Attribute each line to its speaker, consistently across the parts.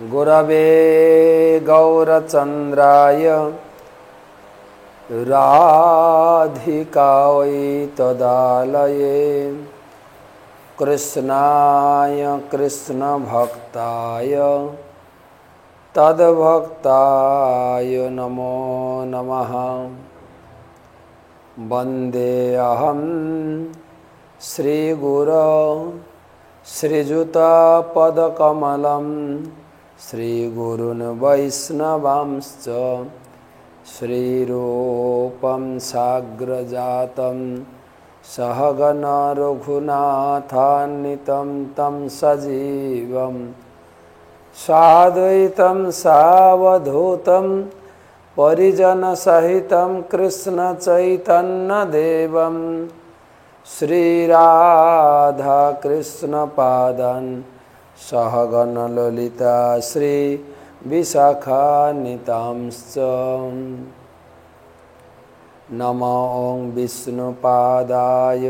Speaker 1: गुरवे गौरचन्द्राय राधिकायै तदालये कृष्णाय कृष्णभक्ताय तद्भक्ताय नमो नमः। वन्देऽहं श्रीगुरो श्रीयुतपदकमलं श्रीगुरून् वैष्णवांश्च श्रीरूपं साग्रजातं सहगण रघुनाथान्वितं तं सजीवं साद्वैतं सावधूतं परिजनसहितं कृष्णचैतन्यदेवं श्रीराधाकृष्णपादान् सहगण ललिता श्री विशाखान्वितांश्च। नमो विष्णुपादाय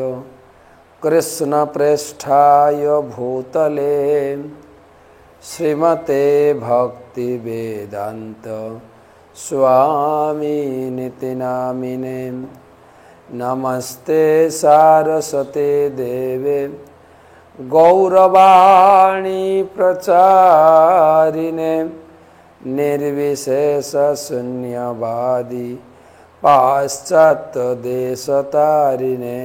Speaker 1: कृष्णप्रेष्ठाय भूतले श्रीमते भक्तिवेदान्त स्वामिनिति नामिने। नमस्ते सारस्वते देवे गौरवाणी प्रचारिणे निर्विशेष शून्यवादी पाश्चात्यदेशतारिणे।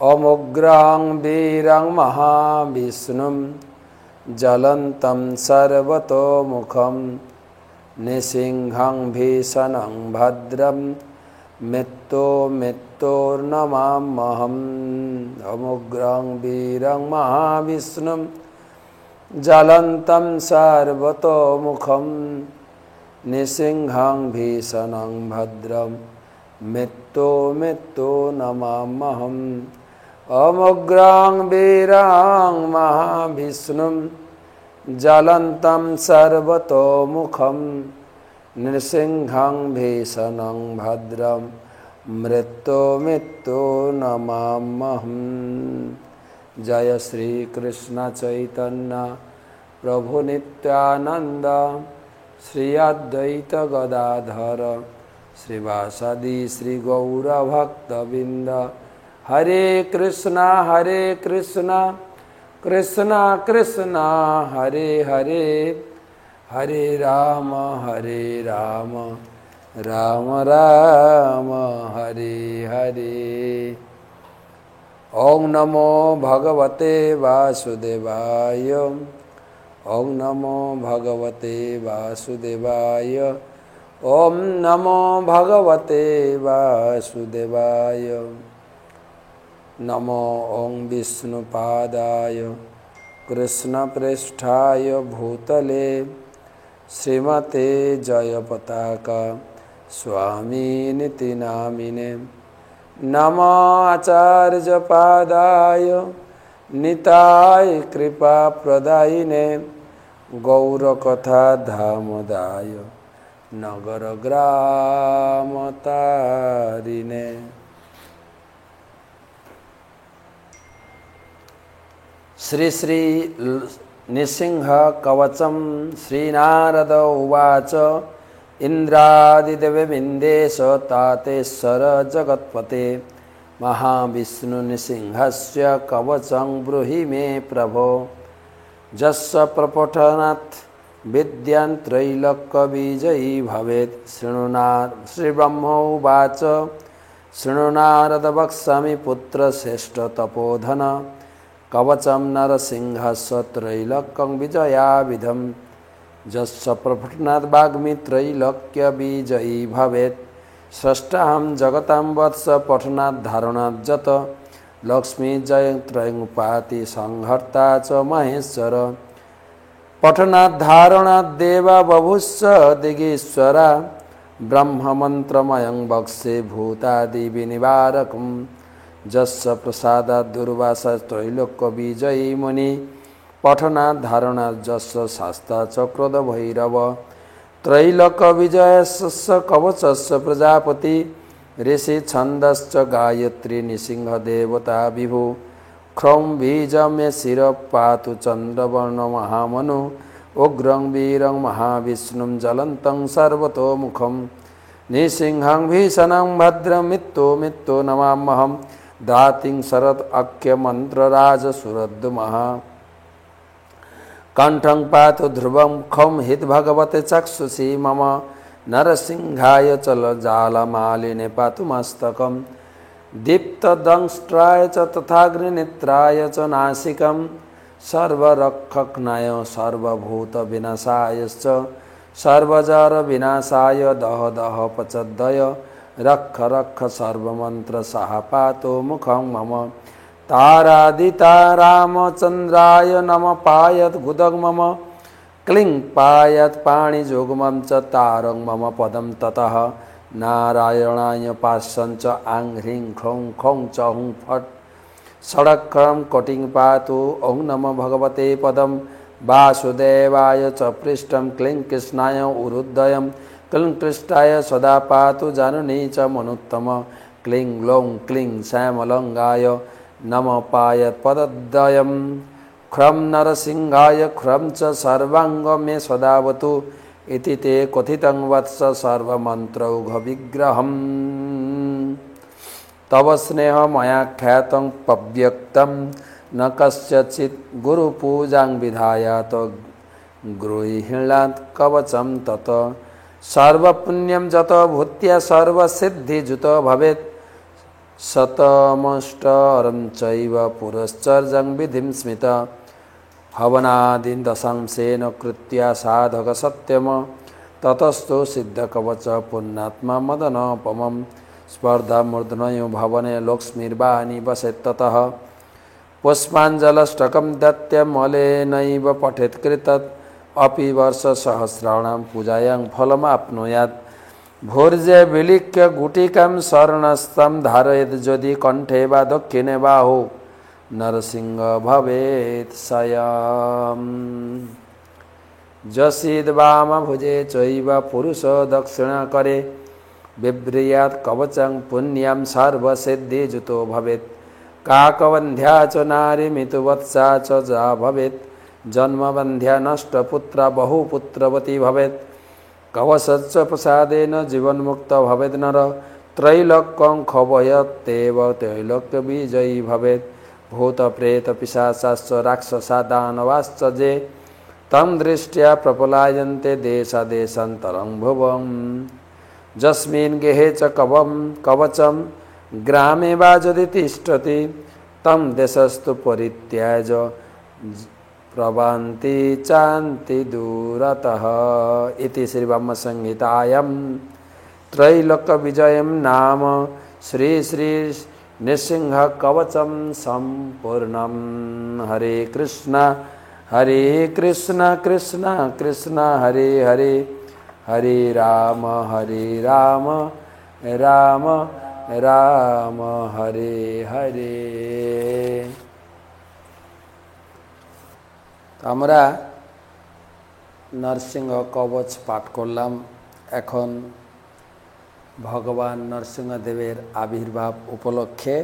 Speaker 1: अमुग्रं वीरं महाविष्णुं ज्वलन्तं सर्वतोमुखं निसिंहं भीषणं भद्रं मृत्योर्नमाम्यहम्। अमुग्रं वीरं महाविष्णुं ज्वलन्तं सर्वतोमुखं निसिंहं भीषणं भद्रं मृत्योर्नमाम्यहम्। अमुग्रं वीरं महाविष्णुं ज्वलन्तं सर्वतोमुखं नृसिंहं भीषणं भद्रं मृत्योर्नमाम्यहम्। जय श्री कृष्ण चैतन्य प्रभु नित्यानंद श्री अद्वैत गदाधर श्रीवासादि श्री गौर भक्तबिंद। हरे कृष्णा कृष्णा कृष्णा हरे हरे, हरे राम राम राम हरे हरे। ओं नमो भगवते वासुदेवाय, ओं नमो भगवते वासुदेवाय, ओं नमो भगवते वासुदेवाय। नमो ओं विष्णुपादाय कृष्णप्रेष्ठाय भूतले श्रीमते जयपताका स्वामिनिति नामिने। नमो आचार्यपादाय निताय कृपाप्रदायिने गौरकथा धामदाय नगरग्रामतारिणे। श्री श्री नृसिंह कवचम श्रीनारद उवाच इंद्रादिदेवविन्देश तातेश्वर जगत्पते महाविष्णु नृसिंहस्य कवचं ब्रूहि मे प्रभो। यस्य प्रपठनात् विद्यान् त्रैलोक्यविजयी भवेत्। श्रीब्रह्म उवाच शृणु नारद वक्ष्यामि पुत्रश्रेष्ठतपोधन कवचं नरसिंहस्य त्रैलोक्यं विजयाविधम्। यस्य प्रपठनात् वाग्मी त्रैलोक्यविजयी भवेत्। षष्ठाहं जगतां वत्स पठनात् धारणात् जत लक्ष्मी जयत्रयमुपाति संहर्ता च महेश्वर। पठनात् धारणात् देवा बभुश्च दिगीश्वरा ब्रह्ममन्त्रमयं वक्ष्ये भूतादि विनिवारकम्। जस्य प्रसादात् दुर्वासा त्रैलोक्यविजयी मुनि पठनात् धारणात् जस्य शास्ता चक्रोद भैरव। त्रैलोक्यविजयस्य कवचस्य प्रजापति ऋषि छन्दश्च गायत्री नृसिंह देवता विभु। क्रौं बीजं मे शिर पातु चन्द्रवर्ण महामनु उग्रं वीरं महाविष्णुं ज्वलन्तं सर्वतोमुखं नृसिंहं भीषणं भद्रं मृत्युं नमाम्यहं दातिं शरद अक्य मंत्रराज सुरद्दुमः कंठं पातु ध्रुवं खं हित भगवते चक्षुषी मम नरसिंहाय चल जालमालिने पातु मस्तकं दीप्तदंष्ट्राय च तथाग्निनेत्राय च नासिकं सर्वरक्षकनाय सर्वभूतविनाशायश्च सर्वजर विनाशाय दह दह पचद्दय रक्ष रक्ष सर्वमंत्र सह पातो मुखं मम तारादिता रामचंद्राय नम पायत गुदग मम क्लिं पायत पाणिजुग्मं च तारं मम पदं ततः नारायणाय पार्श्वं च आं ह्रीं ख्रौं खौं च हुं फट् षडक्षरं कोटिं पातु ॐ नमो भगवते पदं वासुदेवाय च पृष्ठं क्लीं कृष्णाय उरुद्वयं क्लीं कृष्णाय सदा पातु जननी च मनुत्तम क्लीं ग्लौं क्लीं श्यामलंगाय नम पायत पदद्वयं ख्रं नरसिंहाय ख्रं च सर्वांग मे सदावतु इति ते कथितं वत्स सर्वमन्त्रौघ विग्रहम् तव स्नेह मया ख्यातं पव्यक्तं न कस्यचित् गुरुपूजां विधायात गृहीणात् कवचं तत सर्वपुण्यं जत भूत्या सर्वसिद्धिजुत भवेत् शतमष्टरं चैव पुरश्चर्यं विधिं स्मित हवनादीन् दशांशेन कृत्या साधक सत्यम ततस्तु सिद्धकवच पुण्यात्मा मदनोपमं स्पर्धा मूर्धन्यो भवने लक्ष्मीर्वाणी वसेत् ततः पुष्पाञ्जलष्टकं दत्त्य मलेनैव पठेत् कृतत् अपि वर्षसहस्राणां पूजायां फलमाप्नुयात् भोर्जे विलिख्य गुटिकां शरणस्थं धारयेत् यदि कण्ठे वा दक्षिणे बाहु नरसिंह भवेत् सयाम् जसीद् वामभुजे चैव पुरुष दक्षिणकरे बिभ्रियात् कवचं पुण्यं सर्वसिद्धिजुतो भवेत् काकवन्ध्या च नारी मितुवत्सा च जा भवेत् जन्मबन्ध्या नष्टपुत्रा बहुपुत्रवती भवेत् कवचश्च प्रसादेन जीवन्मुक्त भवेत् नर त्रैलोक्यं खवयत्येव त्रैलोक्यविजयी भवेत् भूतप्रेतपिशाचाश्च राक्षसा दानवाश्च ये तं दृष्ट्या प्रपलायन्ते देशादेशान्तरं भुवं यस्मिन् गेहे च कवचं ग्रामे वा यदि तिष्ठति तं देशस्तु परित्याज्य प्रभान्ति चान्ति दूरतः इति श्री ब्रह्मसंहितायां त्रैलोक्यविजयं नाम श्री श्री नृसिंह कवचं संपूर्णं। हरे कृष्ण कृष्ण कृष्ण हरे हरे हरे राम राम राम हरे हरे। আমরা নরসিংহ কবচ পাঠ করলাম। এখন ভগবান নরসিংহদেবের আবির্ভাব উপলক্ষে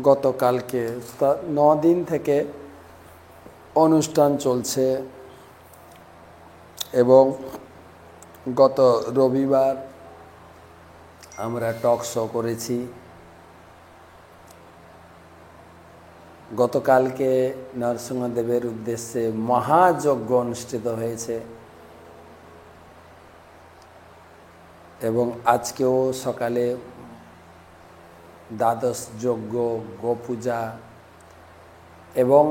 Speaker 1: গতকালকে 9 দিন থেকে অনুষ্ঠান চলছে এবং গত রবিবার আমরা টক শো করেছি। গতকালকে নরসিংহদেবের উদ্দেশ্যে মহাযজ্ঞ অনুষ্ঠিত হয়েছে এবং আজকেও সকালে দ্বাদশ যজ্ঞ গোপূজা এবং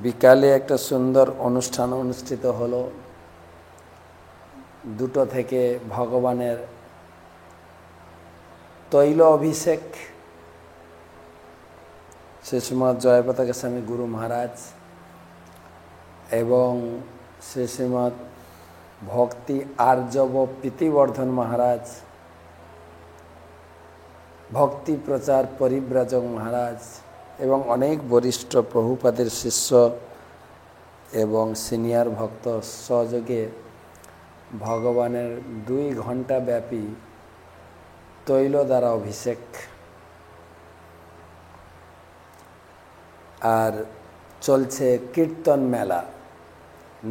Speaker 1: বিকালে একটা সুন্দর অনুষ্ঠান অনুষ্ঠিত হলো। 2টো থেকে ভগবানের তৈল অভিষেক শ্রীশ্রীমৎ জয়পতাকা স্বামী গুরু মহারাজ এবং শ্রীশ্রীমৎ ভক্তি আর্যব প্রীতিবর্ধন মহারাজ, ভক্তি প্রচার পরিব্রাজক মহারাজ এবং অনেক বরিষ্ঠ প্রভুপাদের শিষ্য এবং সিনিয়র ভক্ত সহযোগে ভগবানের 2 ঘণ্টা ব্যাপী তৈল দ্বারা অভিষেক আর চলছে কীর্তন মেলা,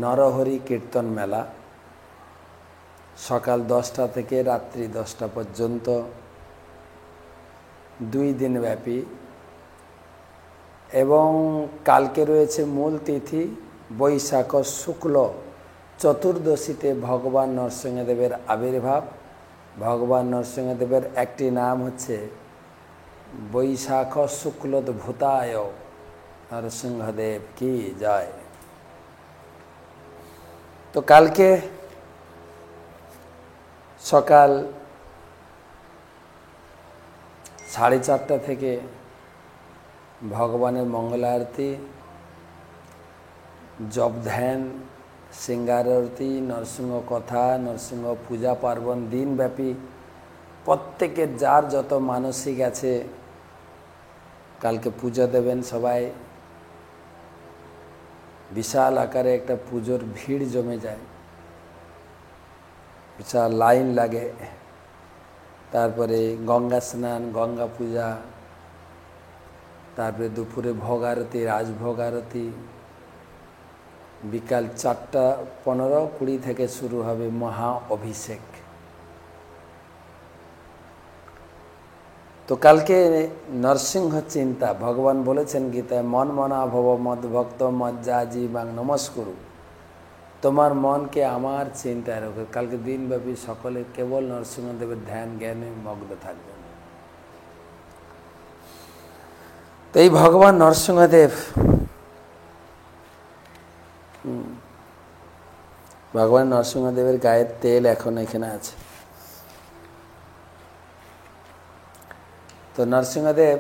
Speaker 1: নরহরি কীর্তন মেলা, সকাল 10টা থেকে রাত্রি 10টা পর্যন্ত 2 দিন ব্যাপী। এবং কালকে রয়েছে মূল তিথি বৈশাখ শুক্ল চতুর্দশীতে ভগবান নরসিংহদেবের আবির্ভাব। ভগবান নরসিংহদেবের একটি নাম হচ্ছে বৈশাখ শুক্লদ্ভূতায় নরসিংহদেব কি জয়। তো কালকে সকাল 4:30 থেকে ভগবানের মঙ্গল আরতি, জপ ধ্যান, সিঙ্গার আরতি, নরসিংহ কথা, নরসিংহ পূজা পার্বণ দিনব্যাপী প্রত্যেকের যার যত মানসিক আছে কালকে পূজা দেবেন সবাই। বিশাল আকারে একটা পুজোর ভিড় জমে যায়, বিশাল লাইন লাগে। তারপরে গঙ্গা স্নান, গঙ্গা পূজা, তারপরে দুপুরে ভোগ আরতি, রাজভোগ আরতি, বিকাল 4:15-20 থেকে শুরু হবে মহা অভিষেক। তো কালকে নরসিংহ চিন্তা, ভগবান বলেছেন গীতায়, মন মনা ভব মদ ভক্ত মজ্জা জীবাং নমস্কুরু, তোমার মনকে আমার চিন্তায় রাখো। কালকে দিনব্যাপী সকলে কেবল নরসিংহদেবের ধ্যান জ্ঞানে মগ্ন থাকবেন। তো এই ভগবান নরসিংহদেব, ভগবান নরসিংহদেবের গায়ের তেল এখন এখানে আছে। তো নরসিংহদেব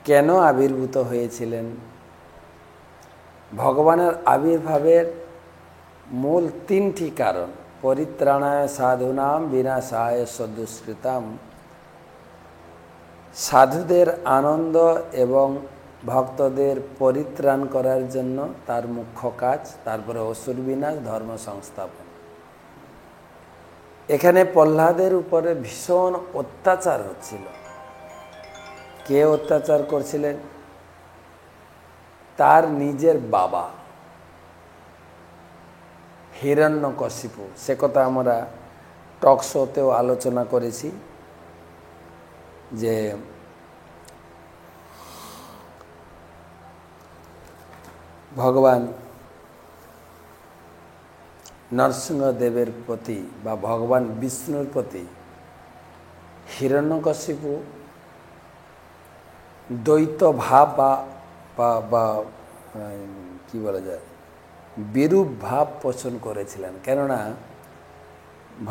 Speaker 1: কেন আবির্ভূত হয়েছিলেন? ভগবানের আবির্ভাবের মূল 3টি কারণ। পরিত্রাণায় সাধুনাম বিনাশায় সদুষ্কৃতাম, সাধুদের আনন্দ এবং ভক্তদের পরিত্রাণ করার জন্য তার মুখ্য কাজ। তারপরে অসুর বিনাশ, ধর্ম সংস্থাপন। এখানে প্রহ্লাদের উপরে ভীষণ অত্যাচার হচ্ছিল। কে অত্যাচার করছিলেন? তার নিজের বাবা হিরণ্যকশিপু। সে কথা আমরা টক শোতেও আলোচনা করেছি যে ভগবান নরসিংহদেবের প্রতি বা ভগবান বিষ্ণুর প্রতি হিরণ্যকশিপু দ্বৈত ভাব বা কি বলা যায়, বিরূপ ভাব পোষণ করেছিলেন। কেননা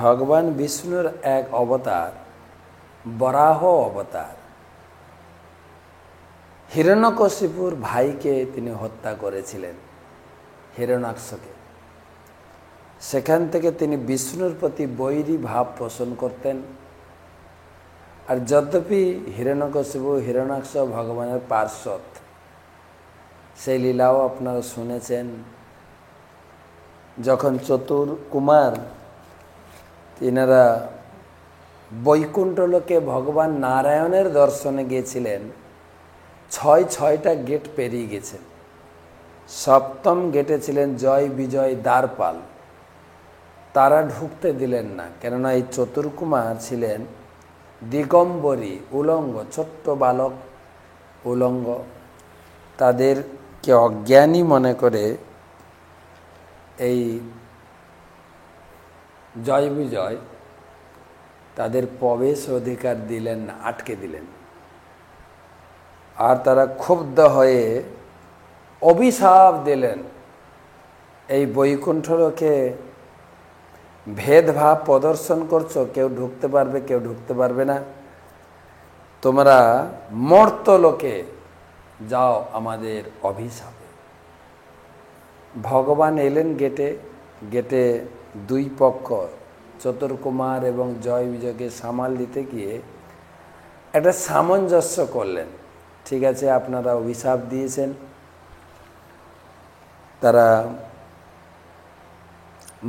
Speaker 1: ভগবান বিষ্ণুর এক অবতার বরাহ অবতার, হিরণ্যকশিপুর ভাইকে তিনি হত্যা করেছিলেন, হিরণ্যাক্ষকে। সেখান থেকে তিনি বিষ্ণুর প্রতি বৈরী ভাব পোষণ করতেন। আর যদ্যপি হিরণ্যকশিপু হিরণ্যাক্ষ ভগবানের পার্শ্বদ, সেই লীলাও আপনারা শুনেছেন। যখন চতুর্কুমার তিনারা বৈকুণ্ঠ লোকে ভগবান নারায়ণের দর্শনে গিয়েছিলেন, 6টা গেট পেরিয়ে গেছেন। 7ম গেটে ছিলেন জয় বিজয় দ্বারপাল, তারা ঢুকতে দিলেন না। কেননা এই চতুর্কুমার ছিলেন দিগম্বরী, উলঙ্গ, ছোট্ট বালক উলঙ্গ। তাদেরকে অজ্ঞানী মনে করে এই জয় বিজয় তাদের প্রবেশ অধিকার দিলেন না, আটকে দিলেন। আর তারা ক্ষুব্ধ হয়ে অভিশাপ দিলেন, এই বৈকুণ্ঠ লোকে ভেদভাব প্রদর্শন করছো, কেউ ঢুকতে পারবে কেউ ঢুকতে পারবে না, তোমরা মর্ত লোকে যাও আমাদের অভিশাপে। ভগবান এলেন গেটে। গেটে 2 পক্ষ চতুর্কুমার এবং জয় বিজয়কে সামাল দিতে গিয়ে একটা সামঞ্জস্য করলেন। ঠিক আছে, আপনারা অভিশাপ দিয়েছেন, তারা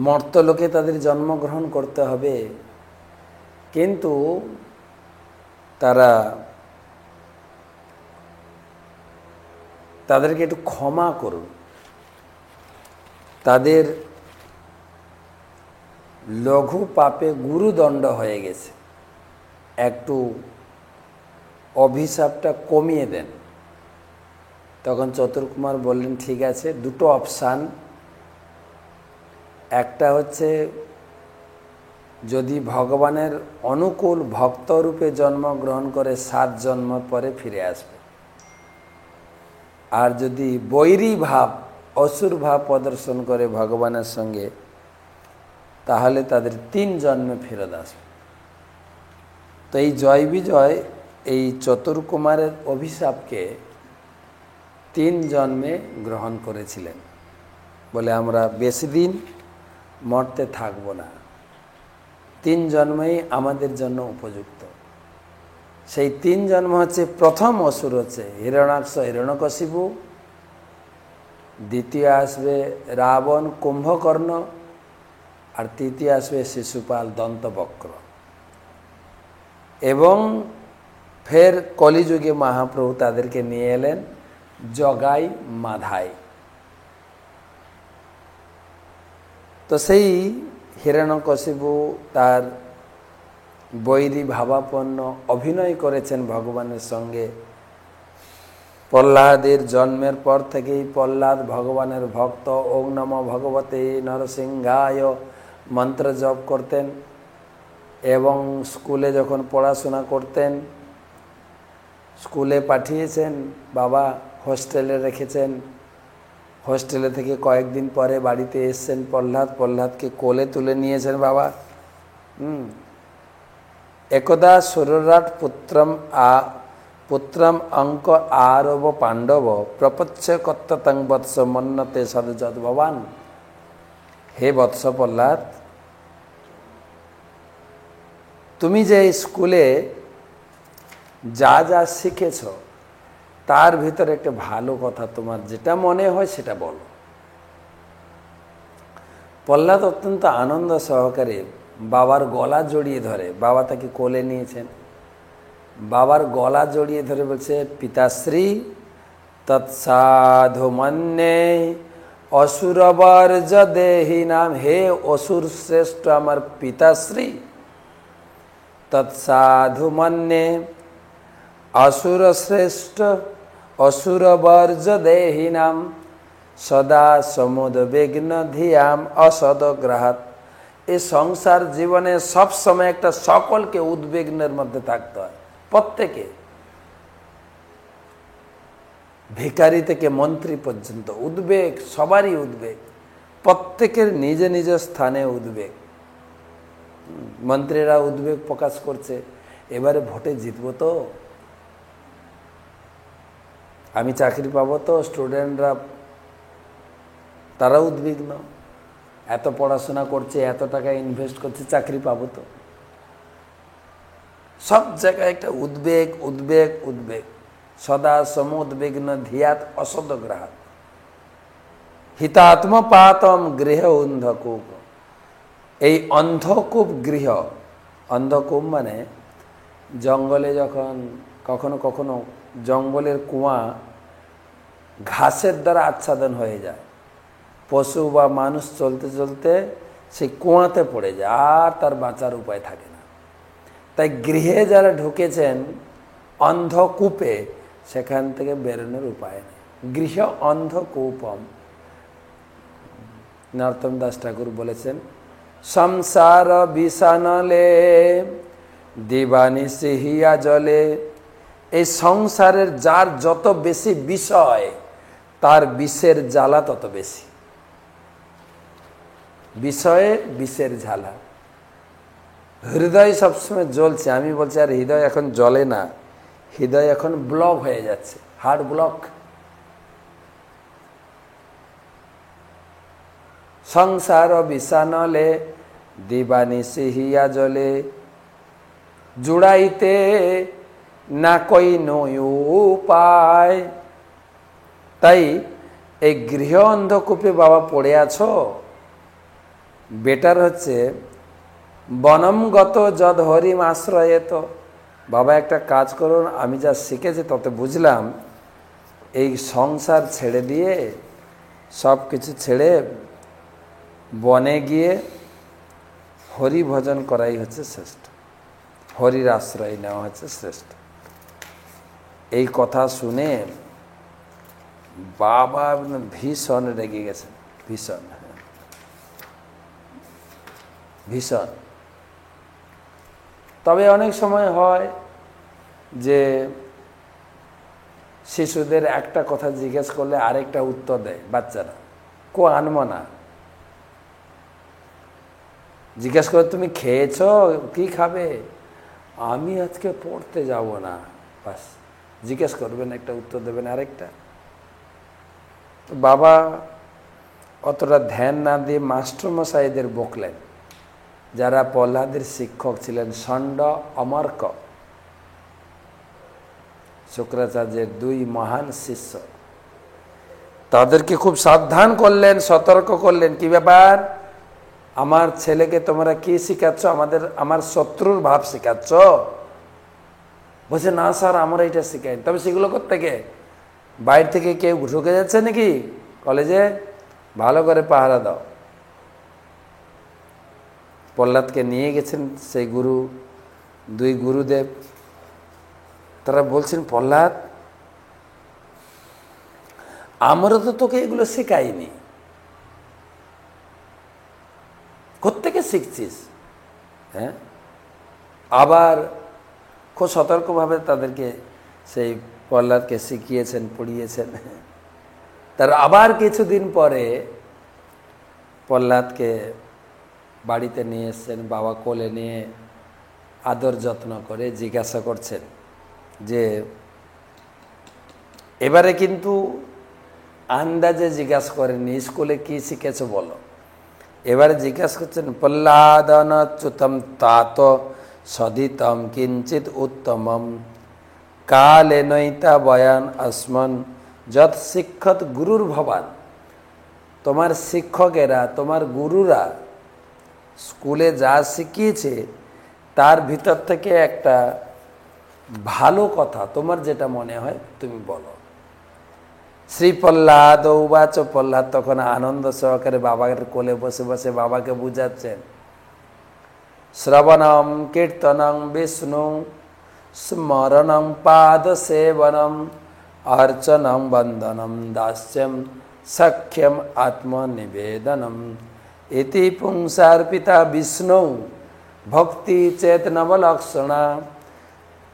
Speaker 1: মর্তলোকে তাদের জন্মগ্রহণ করতে হবে, কিন্তু তারা তাদেরকে একটু ক্ষমা করুন। তাদের লঘু পাপে গুরুদণ্ড হয়ে গেছে, একটু অভিশাপটা কমিয়ে দেন। তখন চতুর্কুমার বললেন, ঠিক আছে, দুটো অপশান। একটা হচ্ছে যদি ভগবানের অনুকূল ভক্তরূপে জন্মগ্রহণ করে 7 জন্ম পরে ফিরে আসবে, আর যদি বৈরী ভাব অসুর ভাব প্রদর্শন করে ভগবানের সঙ্গে, তাহলে তাদের 3 জন্মে ফেরত আসবে। তো এই জয় বিজয় এই চতুর্কুমারের অভিশাপকে 3 জন্মে গ্রহণ করেছিলেন, বলে আমরা বেশি দিন মরতে থাকব না, 3 জন্মেই আমাদের জন্য উপযুক্ত। সেই 3 জন্ম হচ্ছে, প্রথম অসুর হচ্ছে হিরণ্যাক্ষ হিরণ্যকশিপু, দ্বিতীয় আসবে রাবণ কুম্ভকর্ণ, আর তৃতীয় আসবে শিশুপাল দন্তবক্র। এবং ফের কলিযুগে মহাপ্রভু তাদেরকে নিয়ে এলেন জগাই মাধাই। তো সেই হিরণ্যকশিপু তার বৈরী ভাবাপন্ন অভিনয় করেছেন ভগবানের সঙ্গে। প্রহ্লাদের জন্মের পর থেকেই প্রহ্লাদ ভগবানের ভক্ত, ওং নমো ভগবতে নরসিংহায় মন্ত্র জপ করতেন। এবং স্কুলে যখন পড়াশোনা করতেন, স্কুলে পাঠিয়েছেন বাবা, হোস্টেলে রেখেছেন, হোস্টেলে থেকে কয়েকদিন পরে বাড়িতে এসছেন প্রহ্লাদকে কোলে তুলে নিয়েছেন বাবা। একদা সুররাট পুত্রম অঙ্ক আরব পাণ্ডব প্রপচ্ছ কর্ততং বৎস মন্নতে সদযৎ ভবান। হে বৎস প্রহ্লাদ, তুমি যে স্কুলে যা যা শিখেছ তার ভিতরে একটা ভালো কথা তোমার যেটা মনে হয় সেটা বলো। প্রহ্লাদ অত্যন্ত আনন্দ সহকারে বাবার গলা জড়িয়ে ধরে, বাবা তাকে কোলে নিয়েছেন, বাবার গলা জড়িয়ে ধরে বলছে, পিতাশ্রী তৎসাধু মন্যে অসুরবর্জ দেহি নাম। হে অসুর শ্রেষ্ঠ আমার পিতাশ্রী, তৎসাধু মন্যে অসুর শ্রেষ্ঠ অসুরবর্জ দেহি নাম সদা সমুদ্বিগ্ন ধিয়াম অসদগ্রাহাত। এই সংসার জীবনে সবসময় একটা সকলকে উদ্বিগ্নের মধ্যে থাকতে হয়, প্রত্যেকে, ভিখারি থেকে মন্ত্রী পর্যন্ত উদ্বেগ, সবারই উদ্বেগ, প্রত্যেকের নিজ নিজ স্থানে উদ্বেগ। মন্ত্রীরা উদ্বেগ প্রকাশ করছে, এবারে ভোটে জিতবো তো, আমি চাকরি পাবো তো, স্টুডেন্টরা তারা উদ্বিগ্ন, এত পড়াশোনা করছে, এত টাকা ইনভেস্ট করছে, চাকরি পাবো তো। সব জায়গায় একটা উদ্বেগ উদ্বেগ উদ্বেগ। সদা সমুদ্বিগ্ন ধিয়াত অসদগ্রাহাত হিতাত্মপাতম গৃহ অন্ধকূপ। এই অন্ধকূপ গৃহ, অন্ধকূপ মানে জঙ্গলে যখন কখনো কখনো জঙ্গলের কুয়া ঘাসের দ্বারা আচ্ছাদন হয়ে যায়, পশু বা মানুষ চলতে চলতে সেই কুয়াতে পড়ে যায়, আর তার বাঁচার উপায় থাকে না। তাই গৃহে যারা ঢুকেছেন অন্ধকূপে, সেখান থেকে বেরোনোর উপায় নেই। গৃহ অন্ধকূপম। নরোত্তম দাস ঠাকুর বলেছেন, সংসার বিষানলে দিবানিশি হিয়া জলে। এই সংসারের যার যত বেশি বিষয়, তার বিষের জ্বালা তত বেশি। বিষয়ে বিষের ঝালা। হৃদয় সবসময় জ্বলছে, আমি বলছি আর হৃদয় এখন জ্বলে না, হৃদয় এখন ব্লক হয়ে যাচ্ছে, হার্ট ব্লক। সংসার বিষানলে দিবানিশি হিয়া জলে জুড়াইতে না কই নয় উপায়। তাই এই গৃহ অন্ধকূপে বাবা পড়ে আছো, বেটার হচ্ছে বনমগত যদ হরিম আশ্রয়ে। তো বাবা একটা কাজ করুন, আমি যা শিখেছি তত বুঝলাম, এই সংসার ছেড়ে দিয়ে সব কিছু ছেড়ে বনে গিয়ে হরি ভজন করাই হচ্ছে শ্রেষ্ঠ, হরির আশ্রয় নেওয়া হচ্ছে শ্রেষ্ঠ। এই কথা শুনে বাবা ভীষণ রেগে গেছেন, ভীষণ ভীষণ। তবে অনেক সময় হয় যে শিশুদের একটা কথা জিজ্ঞেস করলে আরেকটা উত্তর দেয় বাচ্চারা, কো আনবো না। জিজ্ঞেস করে তুমি খেয়েছো, কি খাবে? আমি আজকে পড়তে যাব না, বাস। জিজ্ঞেস করবেন একটা, উত্তর দেবেন আরেকটা। বাবা অতটা ধ্যান না দিয়ে মাস্টারমশাইদের বকলেন, যারা প্রহ্লাদের শিক্ষক ছিলেন, ষণ্ড অমর্ক, শুক্রাচার্যের দুই মহান শিষ্য। তাদেরকে খুব সাবধান করলেন, সতর্ক করলেন, কি ব্যাপার, আমার ছেলেকে তোমরা কি শিখাচ্ছ? আমার শত্রুর ভাব শিখাচ্ছ? বলছে না স্যার, আমরা এটা শিখাই। তবে সেগুলো কোত্থেকে? বাইরে থেকে কেউ ঢুকে যাচ্ছে নাকি কলেজে? ভালো করে পাহারা দাও। প্রহ্লাদকে নিয়ে গেছেন সেই গুরু, দুই গুরুদেব। তারা বলছেন, প্রহ্লাদ, আমরা তো তোকে এগুলো শেখাইনি, কোত্থেকে শিখছিস? হ্যাঁ, আবার খুব সতর্কভাবে তাদেরকে সেই প্রহ্লাদকে শিখিয়েছেন, পড়িয়েছেন। তার আবার কিছুদিন পরে প্রহ্লাদকে বাড়িতে নিয়ে এসছেন, বাবা কোলে নিয়ে আদর যত্ন করে জিজ্ঞাসা করছেন যে এবারে কিন্তু আন্দাজে জিজ্ঞাসা করেননি, স্কুলে কি শিখেছো বলো। এবারে জিজ্ঞাসা করছেন, প্রহ্লাদনচ্যুতম তাত সদিতম কিঞ্চিত উত্তমম কালে নৈতা বয়ান আসমান যত শিক্ষত গুরুর ভবান। তোমার শিক্ষকেরা, তোমার গুরুরা স্কুলে যা শিখিয়েছে তার ভিতর থেকে একটা ভালো কথা তোমার যেটা মনে হয় তুমি বলো। শ্রী প্রহ্লাদ উবাচ, প্রহ্লাদ তখন আনন্দ সহকারে বাবার কোলে বসে বসে বাবাকে বুঝাচ্ছেন, শ্রবণম কীর্তনং বিষ্ণু স্মরণং পাদ সেবনম অর্চনং বন্দনম দাস্যম সখ্যম আত্মনিবেদনম ইতি পুংসার্পিতা বিষ্ণু ভক্তি চেতনবলক্ষণা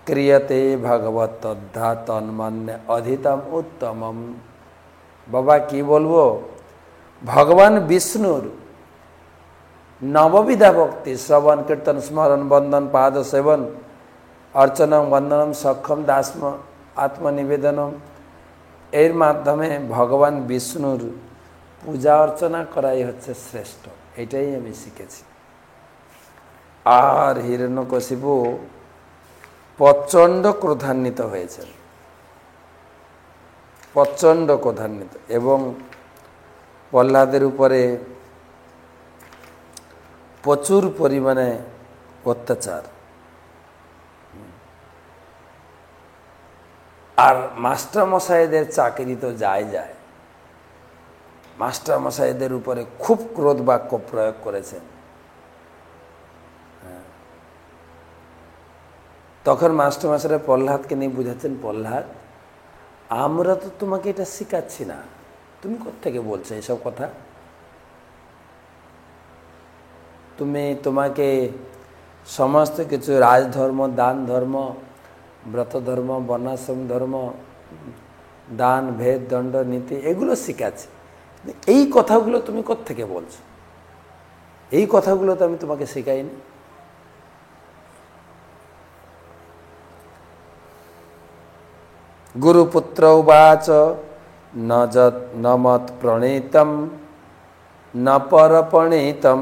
Speaker 1: ক্রিয়তে ভগবত তদ্ধা তন্মন্য অধিতম উত্তমম। বাবা কি বলবো, ভগবান বিষ্ণুর নববিধা ভক্তি, শ্রবণ কীর্তন স্মরণ বন্দন পাদ সেবন অর্চনম বন্দনম সক্ষম দাস্ম আত্মনিবেদনম, এর মাধ্যমে ভগবান বিষ্ণুর পূজা অর্চনা করাই হচ্ছে শ্রেষ্ঠ। এটাই আমি শিখেছি। আর হিরণ্যকশিপু প্রচণ্ড ক্রোধান্বিত হয়েছেন, প্রচণ্ড ক্রোধান্বিত, এবং প্রহ্লাদের উপরে প্রচুর পরিমাণে অত্যাচার। আর মাস্টারমশাইদের চাকরি তো যায়, মাস্টারমশাইদের উপরে খুব ক্রোধ বাক্য প্রয়োগ করেছেন। তখন মাস্টারমশাইরা প্রহ্লাদকে নিয়ে বুঝাচ্ছেন, প্রহ্লাদ, আমরা তো তোমাকে এটা শেখাচ্ছি না, তুমি কোত্থেকে বলছো এসব কথা? তোমাকে সমস্ত কিছু রাজধর্ম, দান ধর্ম, ব্রত ধর্ম, বর্ণাশ্রম ধর্ম, দান ভেদ দণ্ড নীতি এগুলো শেখাচ্ছে, এই কথাগুলো তুমি কোত্থেকে বলছো? এই কথাগুলো তো আমি তোমাকে শেখাইনি। গুরুপুত্র উবাচ ন মত প্রণীতম ন পর প্রণীতম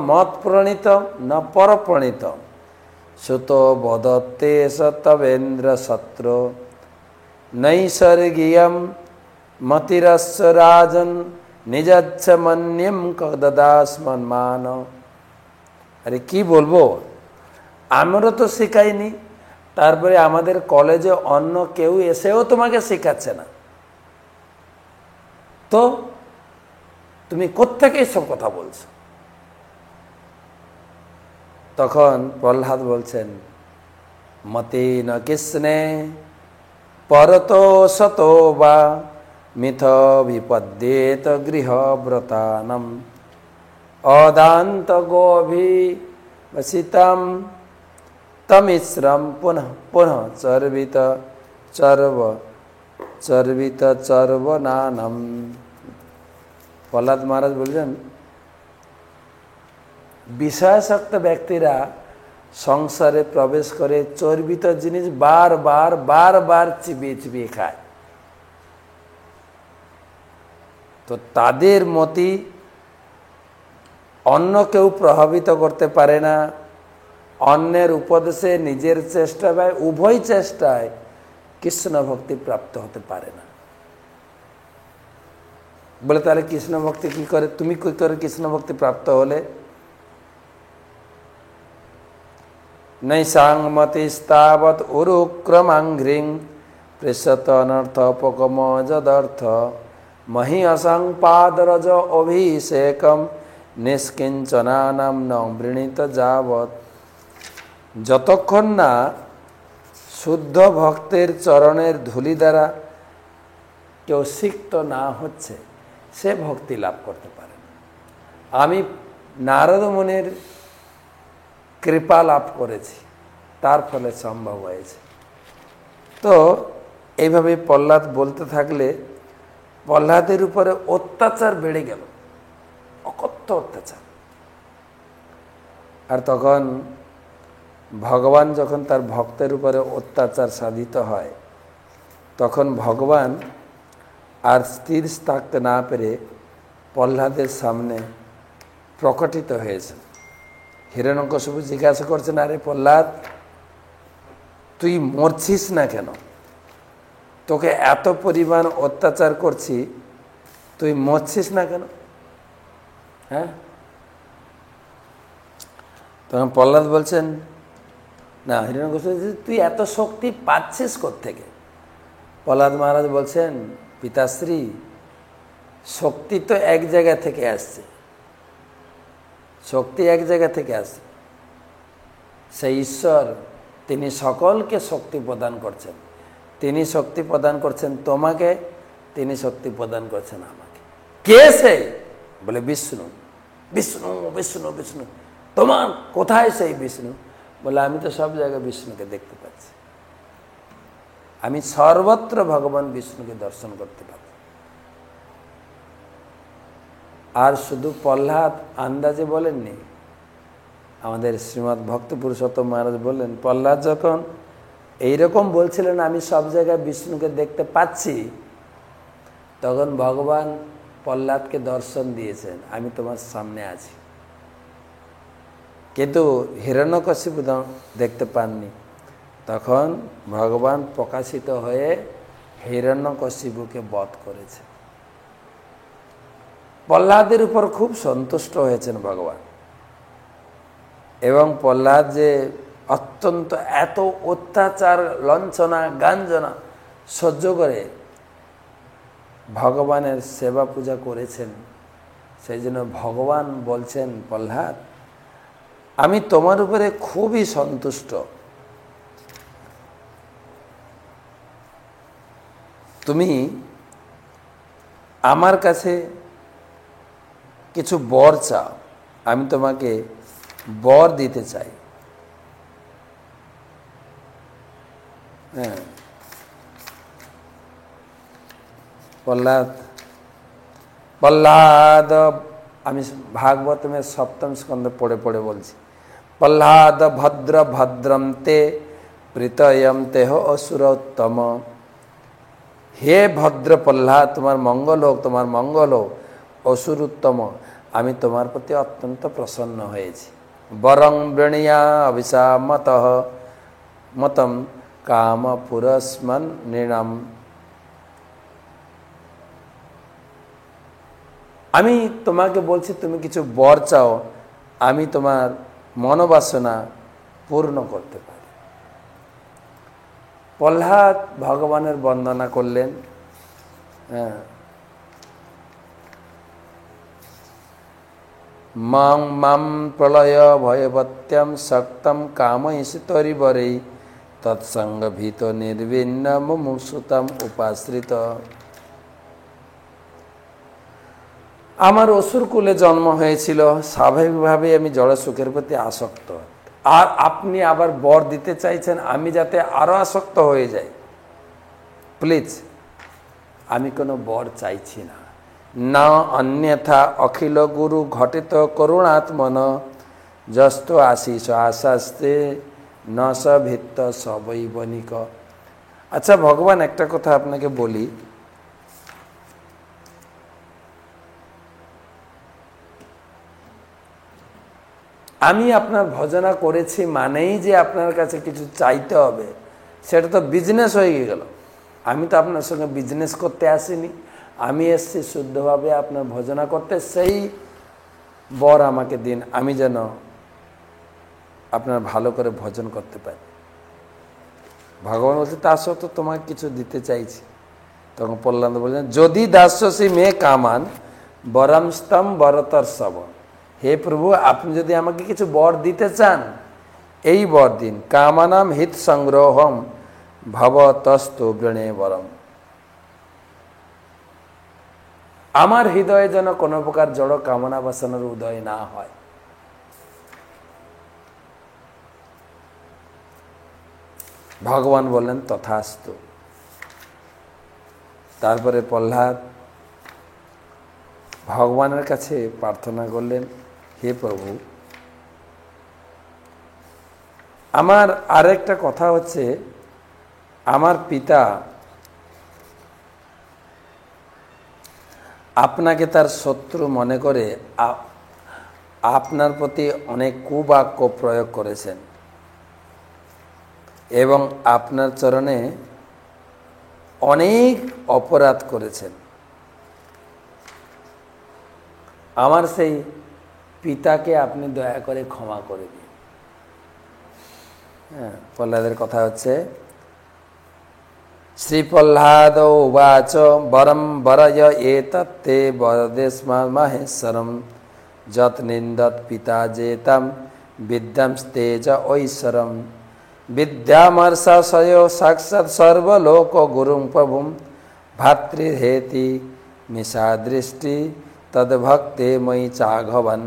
Speaker 1: মত প্রণীতম ন পর প্রণীতম সুত বদত্তে সতবেন্দ্র শত্র নৈসর্গীয়ম মতিরস্য রাজন নিজচ্ছ মন্যম কদাস্মন্মান। আরে কি বলবো, আমরা তো শেখাইনি, তারপরে আমাদের কলেজে অন্য কেউ এসেও তোমাকে শেখাচ্ছে না, তো তুমি কোত্থেকে এসব কথা বলছো? তখন প্রহ্লাদ বলছেন, মতেন কৃষ্ণে পরতো শতো বা মিথ বিপদ্যেত গৃহব্রতানম অদান্ত গোভিবসিতম তমিশ্রম পুনঃ পুনঃ চর্বিত চর্বনানম। প্রহ্লাদ মহারাজ বলছেন, বিষয়াসক্ত ব্যক্তিরা সংসারে প্রবেশ করে চর্বিত জিনিস বারবার চিবিয়ে চিবিয়ে খায়। তো তাদের মতি অন্য কেউ প্রভাবিত করতে পারে না, অন্যের উপদেশে নিজের চেষ্টা বা উভয় চেষ্টায় কৃষ্ণ ভক্তি প্রাপ্ত হতে পারে না। বলে তাহলে কৃষ্ণ ভক্তি কি করে, তুমি কি করে কৃষ্ণ ভক্তি প্রাপ্ত হলে? নৈসাংমতিস্তাবৎ উরুক্রমাংঘ্রিং পৃষত অনর্থপকম যদর্থ মহি অসং পাদরজ অভিষেকম নিষ্কিঞ্চনানাম ন বৃণীত যাবৎ। যতক্ষণ না শুদ্ধ ভক্তের চরণের ধূলি দ্বারা কেউ সিক্ত না হচ্ছে, সে ভক্তি লাভ করতে পারে না। আমি নারদ মুনির কৃপা লাভ করেছি, তার ফলে সম্ভব হয়েছে। তো এইভাবে প্রহ্লাদ বলতে থাকলে প্রহ্লাদের উপরে অত্যাচার বেড়ে গেল, অকথ্য অত্যাচার। আর তখন ভগবান যখন তার ভক্তের উপরে অত্যাচার সাধিত হয়, তখন ভগবান আর স্থির থাকতে না পেরে প্রহ্লাদের সামনে প্রকটিত হয়েছে। হিরণ্যকশিপু জিজ্ঞাসা করছেন, আরে প্রহ্লাদ, তুই মরছিস না কেন? তোকে এত পরিমাণ অত্যাচার করছি, তুই মরছিস না কেন? হ্যাঁ, তখন প্রহ্লাদ বলছেন, না, হিরণ্যকশিপু তুই এত শক্তি পাচ্ছিস কোত্থেকে? প্রহ্লাদ মহারাজ বলছেন, পিতাশ্রী, শক্তি তো এক জায়গা থেকে আসছে, শক্তি এক জায়গা থেকে আসে। সেই ঈশ্বর, তিনি সকলকে শক্তি প্রদান করছেন। তিনি শক্তি প্রদান করছেন তোমাকে, তিনি শক্তি প্রদান করছেন আমাকে। কে সে? বলে বিষ্ণু। বিষ্ণু বিষ্ণু বিষ্ণু। তোমার কোথায় সেই বিষ্ণু? বলে আমি তো সব জায়গায় বিষ্ণুকে দেখতে পাচ্ছি, আমি সর্বত্র ভগবান বিষ্ণুকে দর্শন করতে পারি। আর শুধু প্রহ্লাদ আন্দাজে বলেননি, আমাদের শ্রীমদ্ ভক্ত পুরুষোত্তম মহারাজ বললেন, প্রহ্লাদ যখন এইরকম বলছিলেন আমি সব জায়গায় বিষ্ণুকে দেখতে পাচ্ছি, তখন ভগবান প্রহ্লাদকে দর্শন দিয়েছেন, আমি তোমার সামনে আছি। কিন্তু হিরণ্যকশিপু দেখতে পাননি। তখন ভগবান প্রকাশিত হয়ে হিরণ্যকশিপুকে বধ করেছে। প্রহ্লাদের উপর খুব সন্তুষ্ট হয়েছেন ভগবান, এবং প্রহ্লাদ যে অত্যন্ত এত অত্যাচার, লঞ্ছনা, গাঞ্জনা সহ্য করে ভগবানের সেবা পূজা করেছেন, সেই জন্য ভগবান বলছেন, প্রহ্লাদ, আমি তোমার উপরে খুবই সন্তুষ্ট, তুমি আমার কাছে কিছু বর চাও, আমি তোমাকে বর দিতে চাই। হ্যাঁ, প্রহ্লাদ, আমি ভাগবতমের সপ্তম স্কন্ধ পড়ে পড়ে বলছি, প্রহ্লাদ ভদ্র ভদ্রম তে প্রীতয়ম তেহ অসুরোত্তম। হে ভদ্র প্রহ্লাদ, তোমার মঙ্গল হোক, তোমার মঙ্গল হোক, অসুর উত্তম, আমি তোমার প্রতি অত্যন্ত প্রসন্ন হয়েছি। বরং বৃণীয়া অভিসামত মতম কাম পুরস্মন নৃণাম। আমি তোমাকে বলছি, তুমি কিছু বর চাও, আমি তোমার মনোবাসনা পূর্ণ করতে পারি। প্রহ্লাদ ভগবানের বন্দনা করলেন। হ্যাঁ, মাং মাম প্রলয় ভয়বত্যম শক্তম কামঈশতরিবরৈ তৎসঙ্গভীত নির্বিন্ন মুমুক্ষুতম উপাশ্রিত। আমার অসুর কুলে জন্ম হয়েছিল, স্বাভাবিকভাবে আমি জড় সুখের প্রতি আসক্ত, আর আপনি আবার বর দিতে চাইছেন আমি যাতে আরো আসক্ত হয়ে যাই। প্লিজ, আমি কোনো বর চাইছি না। না অন্যথা অখিল গুরু ঘটিত করুণাত্মন যস্ত আশিস আশাস্তে ন স ভিত্ত সবই বণিক। আচ্ছা ভগবান, একটা কথা আপনাকে বলি, আমি আপনার ভজনা করেছি মানেই যে আপনার কাছে কিছু চাইতে হবে, সেটা তো বিজনেস হয়ে গেল। আমি তো আপনার সঙ্গে বিজনেস করতে আসিনি, আমি এসেছি শুদ্ধভাবে আপনার ভজনা করতে। সেই বর আমাকে দিন, আমি যেন আপনার ভালো করে ভজন করতে পারি। ভগবান বলছে তা সত্ত্বেও তোমাকে কিছু দিতে চাইছি। তখন প্রহ্লাদ বলছেন, যদি দাস্যসী মে কামান বরমস্তম বরতর সব। হে প্রভু, আপনি যদি আমাকে কিছু বর দিতে চান, এই বর দিন। কামানাম হিত সংগ্রহম ভবতস্তু বৃণে বরম। আমার হৃদয়ে যেন কোনো প্রকার জড় কামনা বাসনার উদয় না হয়। ভগবান বললেন তথাস্তু। তারপরে প্রহ্লাদ ভগবানের কাছে প্রার্থনা করলেন, হে প্রভু, আমার আরেকটা কথা হচ্ছে, আমার পিতা আপনাকে তার শত্রু মনে করে আপনার প্রতি অনেক কুবাক্য প্রয়োগ করেছেন এবং আপনার চরণে অনেক অপরাধ করেছেন। আমার সেই পিতাকে আপনি দয়া করে ক্ষমা করে দিন। হ্যাঁ, প্রহ্লাদের কথা হচ্ছে, শ্রী প্রহ্লাদ উবাচ বরম বরয় এতত্তে বরদেস্মা মাহেশ্বরম যত নিন্দত পিতা জেতম বিদ্যম তেজ ঐশ্বরম বিদ্যামর্ষয় সাক্ষাৎ সর্বলোক গুরুং প্রভুম ভাতৃহেতি মিশা দৃষ্টি তদ্ভক্তে ময়ি চাঘবন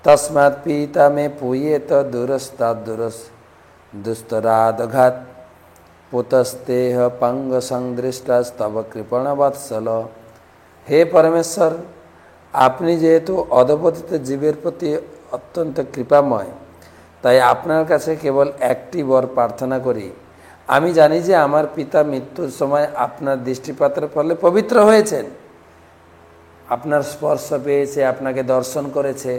Speaker 1: তস্মাৎ পিতা মে पूयेत দুরস্তাদ দুস্তরাদঘাত পুতস্তেহ পঙ্গ সংদৃষ্টস্তব কৃপণ বৎসল। হে পরমেশ্বর, আপনি যেহেতু অধপতিত জীবের প্রতি অত্যন্ত কৃপাময়, তাই আপনার কাছে কেবল একটি বর প্রার্থনা করি। আমি জানি যে আমার পিতা মৃত্যুর সময় আপনার দৃষ্টিপাতের ফলে পবিত্র হয়েছেন, আপনার স্পর্শ পেয়েছে, আপনাকে দর্শন করেছে,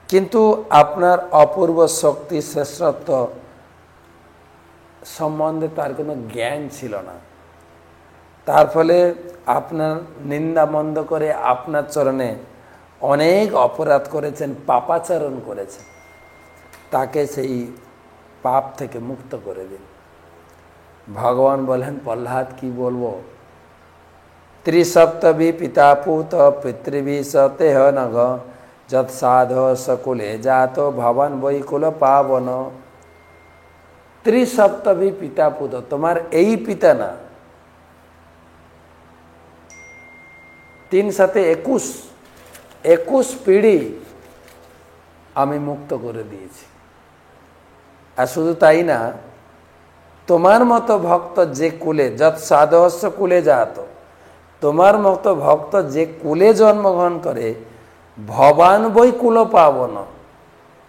Speaker 1: কিন্তু আপনার অপূর্ব শক্তি শ্রেষ্ঠত্ব সম্বন্ধে তার কোনো জ্ঞান ছিল না। তার ফলে আপনার নিন্দা মন্দ করে আপনার চরণে অনেক অপরাধ করেছেন, পাপাচরণ করেছেন। তাকে সেই পাপ থেকে মুক্ত করে দিন। ভগবান বলেন, প্রহ্লাদ কি বলবো, ত্রিসপ্তভি পিতা পুত পিতৃভি সতেহ নগ যৎ সাধ সকুলে জাত ভবন বৈকুল পাবন। ত্রিসপ্তভি পিতা পুত, তোমার এই পিতা না, 3 × 21 পিঢ়ি আমি মুক্ত করে দিয়েছি। আর শুধু তাই না, তোমার মতো ভক্ত যে কুলে যৎ সাধহস্য কুলে জাত, তোমার মতো ভক্ত যে কুলে জন্মগ্রহণ করে ভবান বৈকুল পাবন,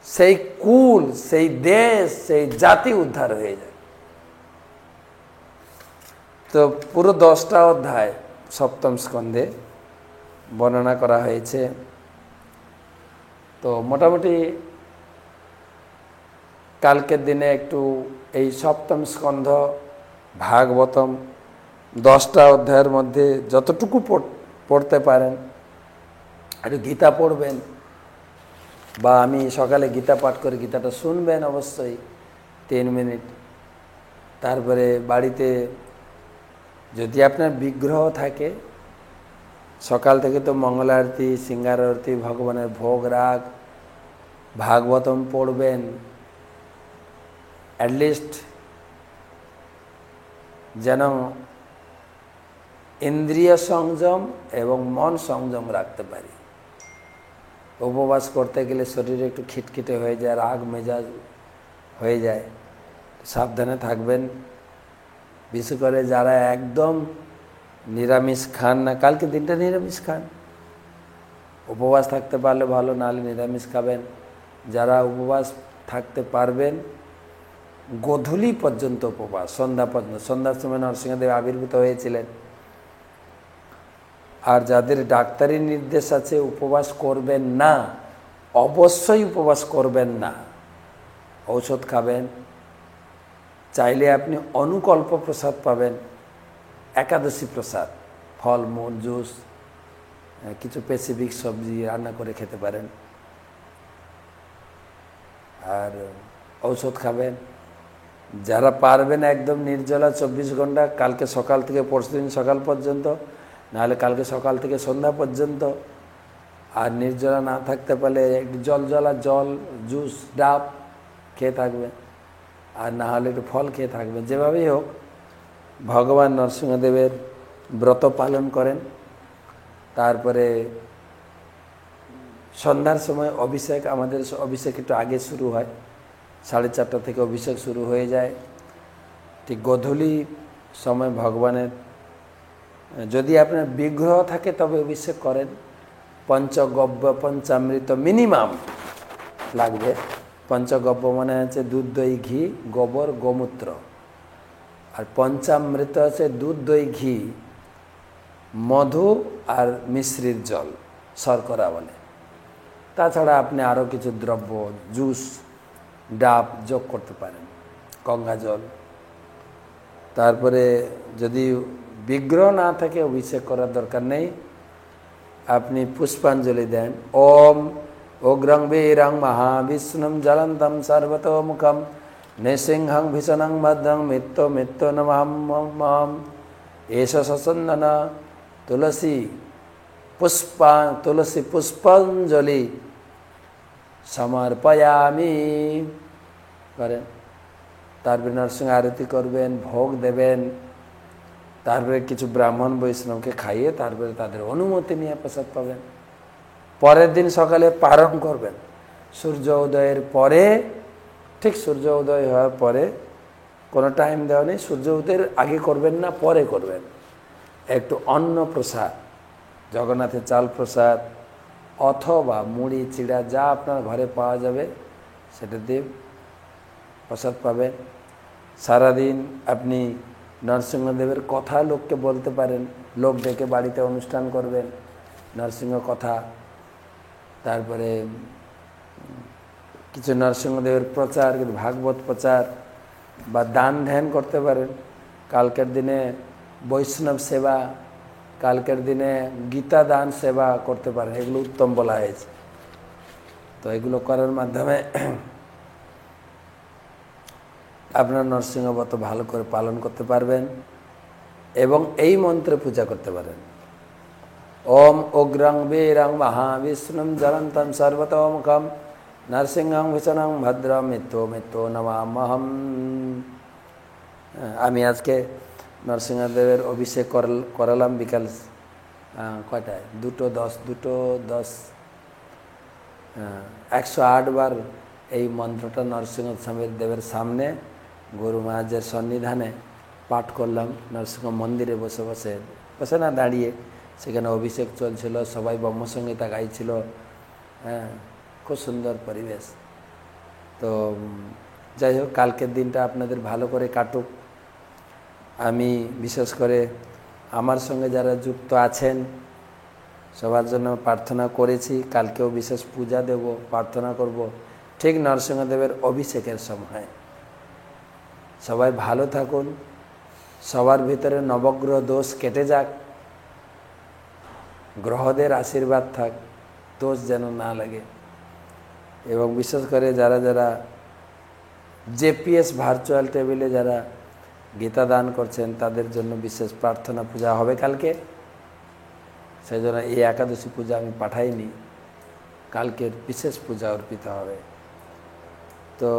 Speaker 1: সেই কুল, সেই দেশ, সেই জাতি উদ্ধার হয়ে যায়। তো পুরো 10টা অধ্যায় 7ম স্কন্ধে বর্ণনা করা হয়েছে। তো মোটামুটি কালকের দিনে একটু এই 7ম স্কন্ধ ভাগবতম 10টা অধ্যায়ের মধ্যে যতটুকু পড়তে পারেন, একটু গীতা পড়বেন, বা আমি সকালে গীতা পাঠ করে গীতাটা শুনবেন অবশ্যই 3 মিনিট। তারপরে বাড়িতে যদি আপনার বিগ্রহ থাকে, সকাল থেকে তো মঙ্গল আরতি, সিঙ্গার আরতি, ভগবানের ভোগ রাগ, ভাগবতম পড়বেন। অ্যাটলিস্ট যেন ইন্দ্রিয় সংযম এবং মন সংযম রাখতে পারি। উপবাস করতে গেলে শরীরে একটু খিটখিটে হয়ে যায়, রাগ মেজাজ হয়ে যায়, সাবধানে থাকবেন। বিশেষ করে যারা একদম নিরামিষ খান না, কালকে দিনটা নিরামিষ খান, উপবাস থাকতে পারলে ভালো, নাহলে নিরামিষ খাবেন। যারা উপবাস থাকতে পারবেন গোধূলি পর্যন্ত উপবাস, সন্ধ্যা পর্যন্ত, সন্ধ্যার সময় নরসিংহদেব আবির্ভূত হয়েছিলেন। আর যাদের ডাক্তারি নির্দেশ আছে উপবাস করবেন না, অবশ্যই উপবাস করবেন না, ঔষধ খাবেন। চাইলে আপনি অনুকল্প প্রসাদ পাবেন, একাদশী প্রসাদ, ফলমূল, জুস, কিছু স্পেসিফিক সবজি রান্না করে খেতে পারেন। আর ঔষধ খাবেন। যারা পারবেন একদম নির্জলা 24 ঘন্টা, কালকে সকাল থেকে পরশুদিন সকাল পর্যন্ত, নাহলে কালকে সকাল থেকে সন্ধ্যা পর্যন্ত। আর নির্জলা না থাকতে পারলে একটু জল, জুস, ডাব খেয়ে থাকবেন, আর না হলে একটু ফল খেয়ে থাকবেন। যেভাবেই হোক ভগবান নরসিংহদেবের ব্রত পালন করেন। তারপরে সন্ধ্যার সময় অভিষেক, আমাদের অভিষেক একটু আগে শুরু হয়, 4:30 থেকে অভিষেক শুরু হয়ে যায়। ঠিক গোধূলি সময় ভগবানের, যদি আপনার বিগ্রহ থাকে তবে অভিষেক করেন। পঞ্চগব্য পঞ্চামৃত মিনিমাম লাগবে। পঞ্চগব্য মানে হচ্ছে দুধ, দই, ঘি, গোবর, গোমূত্র। আর পঞ্চামৃত আছে দুধ, দই, ঘি, মধু আর মিশ্রির জল, শর্করা বলে। তাছাড়া আপনি আরও কিছু দ্রব্য, জুস, ডাব যোগ করতে পারেন, গঙ্গা জল। তারপরে যদি বিগ্রহ না থাকে অভিষেক করার দরকার নেই, আপনি পুষ্পাঞ্জলি দেন। ওম উগ্রং বীরং মহাবিষ্ণুম জ্বলন্তম সর্বতোমুখম নৃসিংহং ভীষণং ভদ্রং মৃত্যু মৃত্যু নমঃ এষ সচন্দন তুলসী পুষ্পাঞ্জলি সমর্পয়ামি করেন। তারপরে নরসিংহ আরতি করবেন, ভোগ দেবেন। তারপরে কিছু ব্রাহ্মণ বৈষ্ণবকে খাইয়ে তারপরে তাদের অনুমতি নিয়ে প্রসাদ পাবেন। পরের দিন সকালে পারণ করবেন সূর্য উদয়ের পরে, ঠিক সূর্য উদয় হওয়ার পরে, কোনো টাইম দেওয়া নেই, সূর্য উদয়ের আগে করবেন না, পরে করবেন। একটু অন্ন প্রসাদ, জগন্নাথের চাল প্রসাদ অথবা মুড়ি, চিড়া, যা আপনার ঘরে পাওয়া যাবে সেটা দিয়ে প্রসাদ পাবেন। সারাদিন আপনি নরসিংহদেবের কথা লোককে বলতে পারেন, লোক ডেকে বাড়িতে অনুষ্ঠান করবেন, নরসিংহ কথা। তারপরে কিছু নরসিংহদেবের প্রচার, কিছু ভাগবত প্রচার বা দান ধ্যান করতে পারেন। কালকের দিনে বৈষ্ণব সেবা, কালকের দিনে গীতা দান সেবা করতে পারেন, এগুলো উত্তম বলা হয়েছে। তো এগুলো করার মাধ্যমে আপনার নরসিংহ ব্রত ভালো করে পালন করতে পারবেন এবং এই মন্ত্রে পূজা করতে পারেন। ওম উগ্রং বীরং মহাবিষ্ণুম জ্বলন্তম সর্বতোমুখম নরসিংহং ভীষণং ভদ্রং মৃত্যু মৃত্যু নমাম্যহম। আমি আজকে নরসিংহদেবের অভিষেক করালাম বিকাল কয়টায়, 2:10 108 বার এই মন্ত্রটা নরসিংহ দেবের সামনে গুরু মহারাজের সন্নিধানে পাঠ করলাম। নরসিংহ মন্দিরে বসে বসে, বসে না দাঁড়িয়ে, সেখানে অভিষেক চলছিল, সবাই ব্রহ্মসংগীতা গাইছিল। হ্যাঁ, খুব সুন্দর পরিবেশ। তো যাই হোক, কালকের দিনটা আপনাদের ভালো করে কাটুক। আমি বিশেষ করে আমার সঙ্গে যারা যুক্ত আছেন সবার জন্য প্রার্থনা করেছি। কালকেও বিশেষ পূজা দেব, প্রার্থনা করব ঠিক নরসিংহদেবের অভিষেকের সময়। সবাই ভালো থাকুন, সবার ভিতরে নবগ্রহ দোষ কেটে যাক, গ্রহদের আশীর্বাদ থাক, দোষ যেন না লাগে। এবং বিশেষ করে যারা যারা জেপিএস ভার্চুয়াল টেবিলে যারা গীতা দান করছেন তাদের জন্য বিশেষ প্রার্থনা পূজা হবে কালকে। সেই জন্য এই একাদশী পূজা আমি পাঠাইনি, কালকের বিশেষ পূজা অর্পিত হবে। তো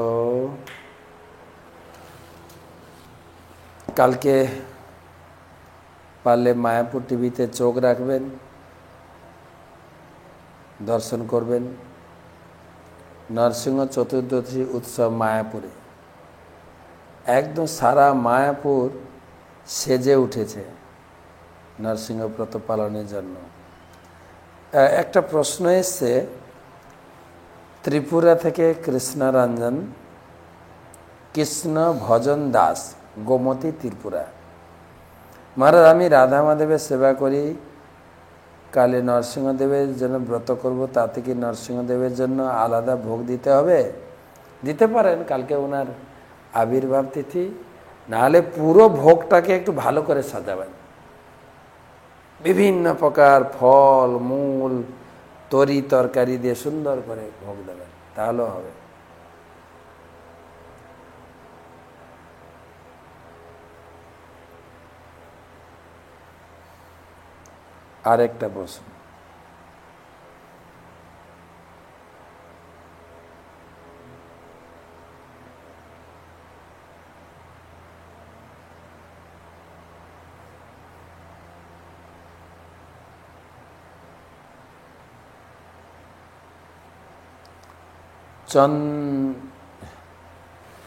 Speaker 1: কালকে পারলে মায়াপুর টিভিতে চোখ রাখবেন, দর্শন করবেন। নরসিংহ চতুর্দশী উৎসব মায়াপুরে, একদম সারা মায়াপুর সেজে উঠেছে নরসিংহ ব্রত পালনের জন্য। একটা প্রশ্ন এসছে ত্রিপুরা থেকে কৃষ্ণরঞ্জন কৃষ্ণ ভজন দাস, গোমতী ত্রিপুরা। মহারাজ, আমি রাধা মাধবের সেবা করি, কালে নরসিংহদেবের জন্য ব্রত করব, তাতে কি নরসিংহদেবের জন্য আলাদা ভোগ দিতে হবে? দিতে পারেন, কালকে ওনার আবির্ভাব তিথি। নাহলে পুরো ভোগটাকে একটু ভালো করে সাজাবেন, বিভিন্ন প্রকার ফল মূল তরি তরকারি দিয়ে সুন্দর করে ভোগ দেবেন, তাহলেও হবে। আরেকটা প্রশ্ন,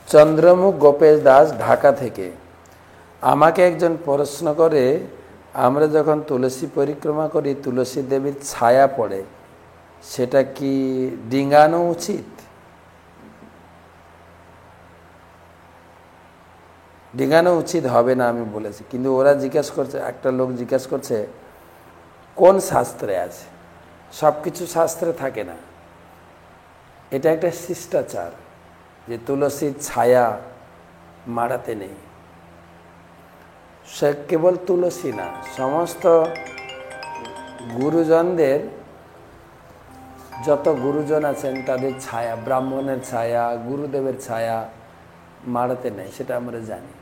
Speaker 1: চন্দ্রমুখ গোপেশ দাস, ঢাকা থেকে। আমাকে একজন প্রশ্ন করে, আমরা যখন তুলসী পরিক্রমা করি তুলসী দেবীর ছায়া পড়ে, সেটা কি ডিঙানো উচিত? ডিঙানো উচিত হবে না আমি বলেছি, কিন্তু ওরা জিজ্ঞেস করছে, একটা লোক জিজ্ঞেস করছে কোন শাস্ত্রে আছে? সব কিছু শাস্ত্রে থাকে না, এটা একটা শিষ্টাচার যে তুলসীর ছায়া মাড়াতে নেই। সে কেবল তুলসী না, সমস্ত গুরুজনদের, যত গুরুজন আছেন তাদের ছায়া, ব্রাহ্মণের ছায়া, গুরুদেবের ছায়া মাড়াতে নেই, সেটা আমরা জানি।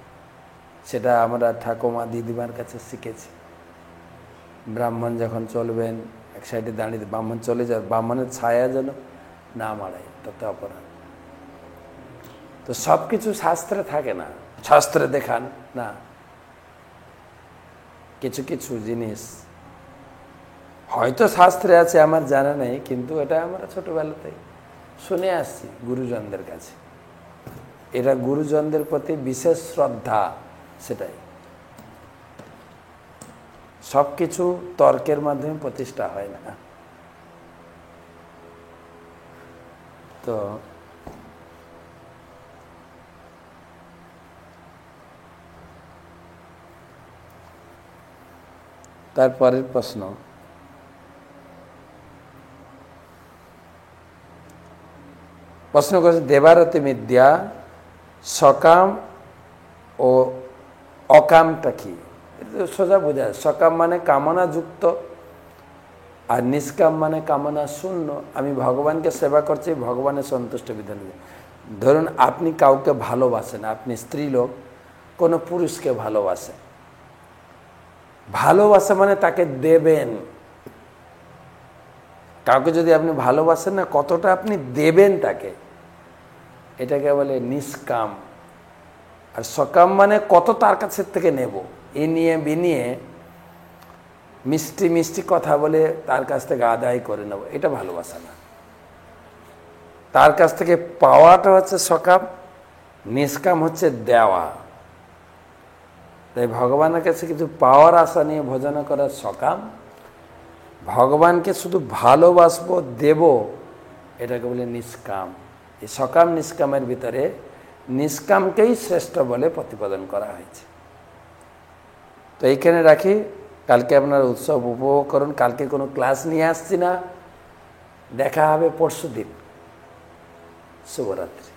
Speaker 1: সেটা আমরা ঠাকুমা দিদিমার কাছে শিখেছি। ব্রাহ্মণ যখন চলবেন এক সাইডে দাঁড়িয়ে ব্রাহ্মণ চলে যায়, ব্রাহ্মণের ছায়া যেন না মাড়ায়, তাতে অপরাধ। তো সব কিছু শাস্ত্রে থাকে না, শাস্ত্রে দেখান না। কিছু কিছু জিনিস হয়তো শাস্ত্রে আছে, আমার জানা নেই, কিন্তু এটা আমরা ছোটবেলাতেই শুনে আসছি গুরুজনদের কাছে। এরা গুরুজনদের প্রতি বিশেষ শ্রদ্ধা, সেটাই। সব কিছু তর্কের মাধ্যমে প্রতিষ্ঠা হয় না। তো তারপরের প্রশ্ন, করেছে দেবারতী বিদ্যা সকাম ও অকামটা কি? সোজা বোঝা যায়, সকাম মানে কামনা যুক্ত, আর নিষ্কাম মানে কামনা শূন্য। আমি ভগবানকে সেবা করছি, ভগবানের সন্তুষ্ট বিধান। ধরুন আপনি কাউকে ভালোবাসেন, আপনি স্ত্রী লোক কোনো পুরুষকে ভালোবাসেন, ভালোবাসা মানে তাকে দেবেন। কাউকে যদি আপনি ভালোবাসেন না, কতটা আপনি দেবেন তাকে, এটাকে বলে নিষ্কাম। আর সকাম মানে কত তার কাছে থেকে নেব, এ নিয়ে বিনিয়ে মিষ্টি মিষ্টি কথা বলে তার কাছ থেকে আদায় করে নেব, এটা ভালোবাসা না। তার কাছ থেকে পাওয়াটা হচ্ছে সকাম, নিষ্কাম হচ্ছে দেওয়া। তাই ভগবানের কাছে কিছু পাওয়ার আশা নিয়ে ভজন করার সকাম, ভগবানকে শুধু ভালোবাসবো দেব, এটাকে বলে নিষ্কাম। এই সকাম নিষ্কামের ভিতরে নিষ্কামকেই শ্রেষ্ঠ বলে প্রতিপাদন করা হয়েছে। তো এইখানে রাখি, কালকে আপনার উৎসব উপভোগ করুন। কালকে কোনো ক্লাস নিয়ে আসছি না, দেখা হবে পরশুদিন। শুভরাত্রি।